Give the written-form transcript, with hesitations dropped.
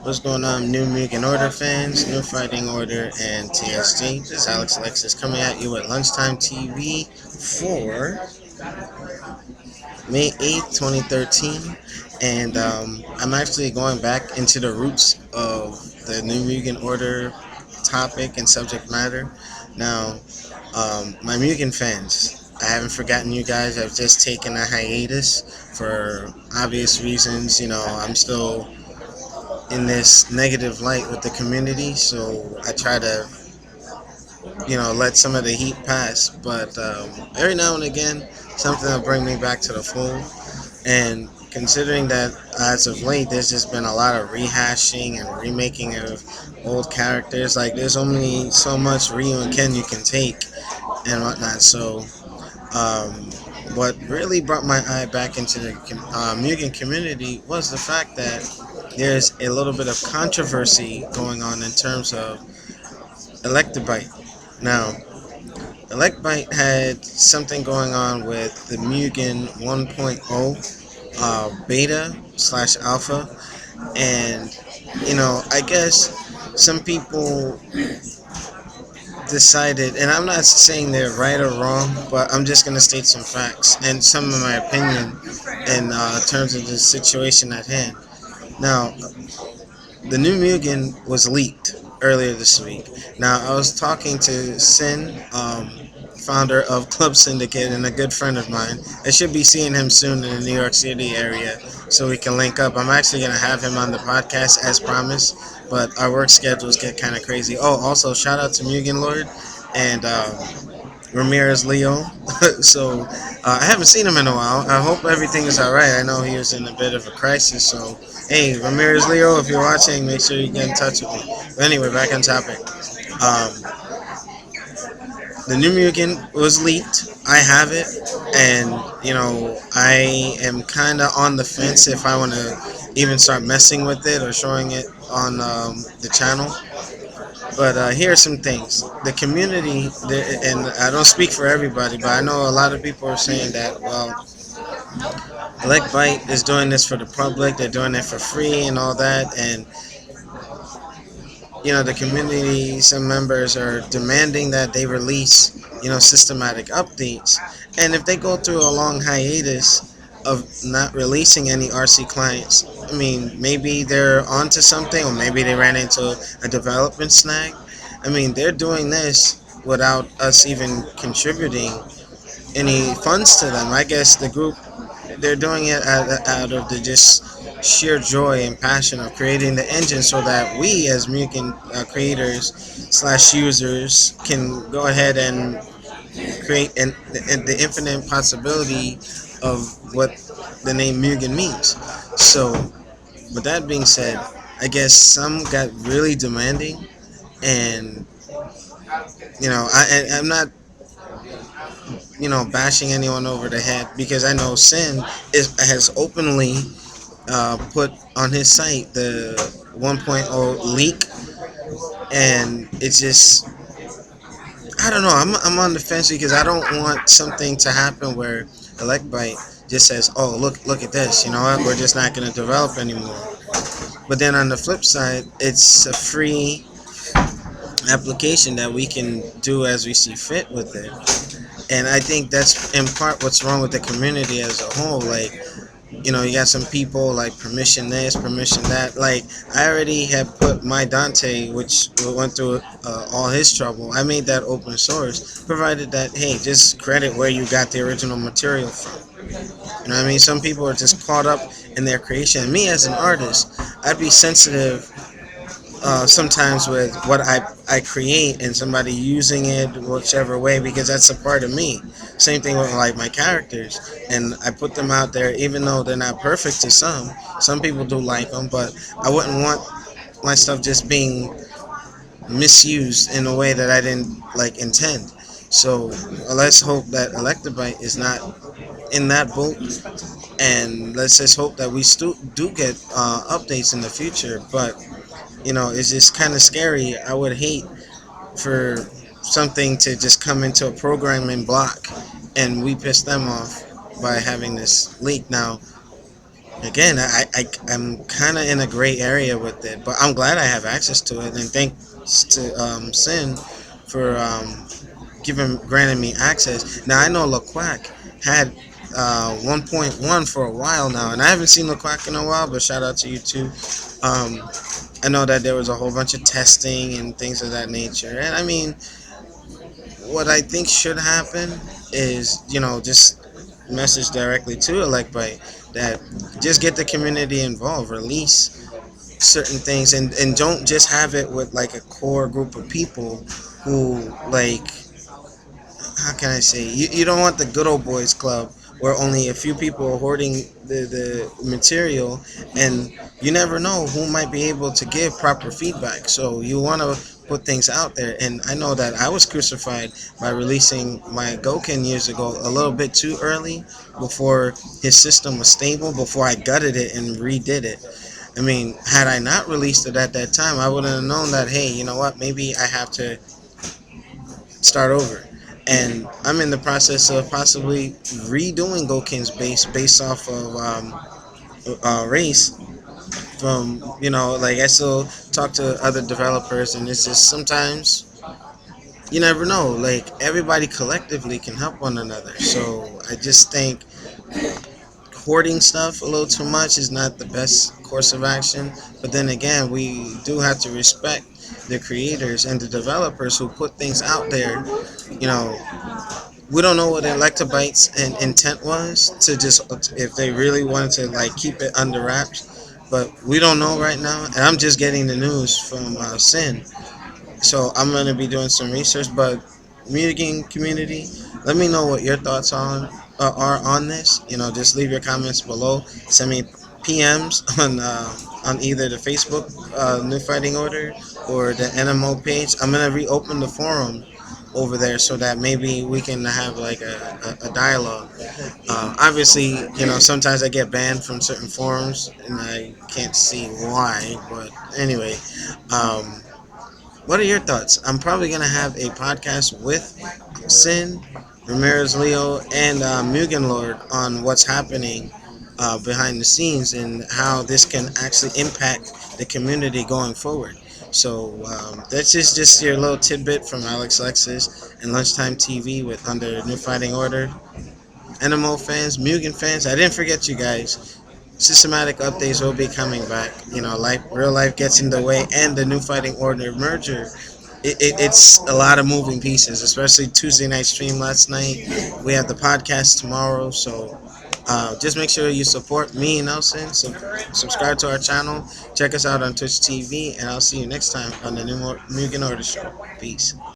What's going on, new Mugen Order fans, new Fighting Order, and TSG? This is Alexlexus coming at you at Lunchtime TV for May 8th, 2013. And I'm actually going back into the roots of the new Mugen Order topic and subject matter. Now, my Mugen fans, I haven't forgotten you guys. I've just taken a hiatus for obvious reasons. I'm still in this negative light with the community, so I try to, let some of the heat pass. But every now and again, something will bring me back to the fold. And considering that as of late, there's just been a lot of rehashing and remaking of old characters. Like there's only so much Ryu and Ken you can take and whatnot. So um, what really brought my eye back into the Mugen community was the fact that there's a little bit of controversy going on in terms of electrobyte. Now, electrobyte had something going on with the Mugen 1.0 beta slash alpha, and I guess some people decided, and I'm not saying they're right or wrong, but I'm just going to state some facts and some of my opinion in terms of the situation at hand. Now, the new Mugen was leaked earlier this week. Now, I was talking to Sin, founder of Club Syndicate and a good friend of mine. I should be seeing him soon in the New York City area so we can link up. I'm actually going to have him on the podcast as promised, but our work schedules get kind of crazy. Oh, also, shout out to Mugen Lord and Ramirez Leo. So I haven't seen him in a while. I hope everything is all right. I know he was in a bit of a crisis. So hey, Ramirez Leo, if you're watching, make sure you get in touch with me. But anyway, back on topic. The new Mugen was leaked. I have it, and I am kind of on the fence if I want to even start messing with it or showing it on the channel. But here are some things. The community, and I don't speak for everybody, but I know a lot of people are saying that, well, Elecbyte is doing this for the public, they're doing it for free and all that, and the community, some members are demanding that they release, systematic updates. And if they go through a long hiatus of not releasing any RC clients, I mean, maybe they're onto something, or maybe they ran into a development snag. I mean, they're doing this without us even contributing any funds to them. I guess the group, they're doing it out of the just sheer joy and passion of creating the engine so that we as Mugen creators slash users can go ahead and create and the infinite possibility of what the name Mugen means. So with that being said, I guess some got really demanding, and I'm not bashing anyone over the head, because I know Sin has openly put on his site the 1.0 leak, and it's just, I don't know. I'm on the fence because I don't want something to happen where Electbyte just says, "Oh, look at this. You know what? We're just not going to develop anymore." But then on the flip side, it's a free application that we can do as we see fit with it. And I think that's in part what's wrong with the community as a whole. Like, you got some people like permission this, permission that. Like, I already had put my Dante, which went through all his trouble. I made that open source, provided that, hey, just credit where you got the original material from. You know what I mean? Some people are just caught up in their creation. Me as an artist, I'd be sensitive sometimes with what I create and somebody using it whichever way, because that's a part of me. Same thing with like my characters, and I put them out there even though they're not perfect to some. Some people do like them, but I wouldn't want my stuff just being misused in a way that I didn't like intend. So let's hope that Electrobyte is not in that boat, and let's just hope that we do get updates in the future. But it's just kind of scary. I would hate for something to just come into a programming block and we piss them off by having this leak. Now, again, I'm kind of in a gray area with it, but I'm glad I have access to it, and thanks to Sin for giving granting me access. Now I know LaQuack had 1.1 for a while now, and I haven't seen LaQuack in a while. But shout out to you too. Um, I know that there was a whole bunch of testing and things of that nature, and I mean, what I think should happen is, just message directly to elecbyte that just get the community involved, release certain things, and don't just have it with like a core group of people who, like, how can I say, you don't want the good old boys club where only a few people are hoarding the material, and you never know who might be able to give proper feedback. So you want to put things out there, and I know that I was crucified by releasing my Goken years ago a little bit too early, before his system was stable, before I gutted it and redid it. I mean, had I not released it at that time, I wouldn't have known that, hey, you know what, maybe I have to start over. And I'm in the process of possibly redoing Gokin's base based off of race. From, like, I still talk to other developers, and it's just sometimes you never know. Like, everybody collectively can help one another. So I just think hoarding stuff a little too much is not the best course of action. But then again, we do have to respect the creators and the developers who put things out there. You know, we don't know what Electabytes and intent was to just, if they really wanted to like keep it under wraps, but we don't know right now. And I'm just getting the news from Sin, so I'm gonna be doing some research. But Mugen community, let me know what your thoughts are on this. Just leave your comments below. Send me PMs on either the Facebook New Fighting Order or the NMO page. I'm gonna reopen the forum over there so that maybe we can have like a dialogue. Obviously, sometimes I get banned from certain forums and I can't see why, but anyway, um, what are your thoughts? I'm probably going to have a podcast with Sin, Ramirez Leo, and Mugen Lord on what's happening behind the scenes and how this can actually impact the community going forward. So that's just your little tidbit from Alexlexus and Lunchtime TV with Under New Fighting Order. NMO fans, Mugen fans, I didn't forget you guys. Systematic updates will be coming back. Life, real life gets in the way, and the New Fighting Order merger. It's a lot of moving pieces, especially Tuesday night stream last night. We have the podcast tomorrow, so just make sure you support me and Nelson. So subscribe to our channel, check us out on Twitch TV, and I'll see you next time on the New Mugen Order Show. Peace.